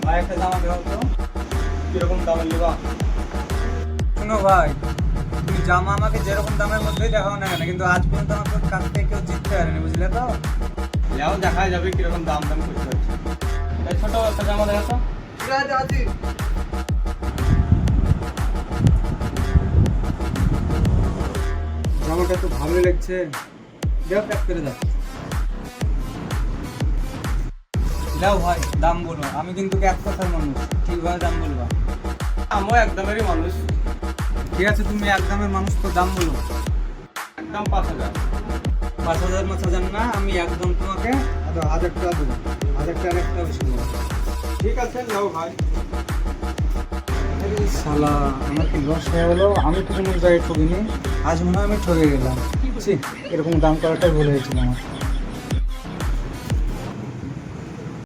ভাই একটা জামা দেওয়া তো কিরকম দামের নেবা? শোনো ভাই, তুমি জামা আমাকে যেরকম দামের মধ্যেই দেখাও না কেন, কিন্তু আজ পর্যন্ত আমার কাছ থেকে কেউ জিততে পারেনি, বুঝলে তো? লেও দেখা যাবে কিরকম দাম দাম করতে হচ্ছে। এই ছোট একটা জামা দেখা তো। জামাটা তো ভালোই লাগছে, দেও প্যাক করে দাও। দাও ভাই, দাম বলো। আমি কিন্তু এক কথার মানুষ, ঠিকভাবে দাম বলবা। আমিও একদমেরই মানুষ। ঠিক আছে, তুমি এক দামের মানুষ, তো দাম বলো। একদম 5,000। 5,000 5,000 না, আমি একদম তোমাকে 1,000 টাকা দেবো। 1,000 টাকার একটা বেশি দেবো। ঠিক আছে নাও ভাই। শালা, আমার কি লস হয়ে গেলো? আমি তো কোনো জায়গায় ঠকিনি, আজ মনে হয় আমি ঠকে গেলাম। ছি, এরকম দাম করাটাই ভুল হয়েছিল আমার।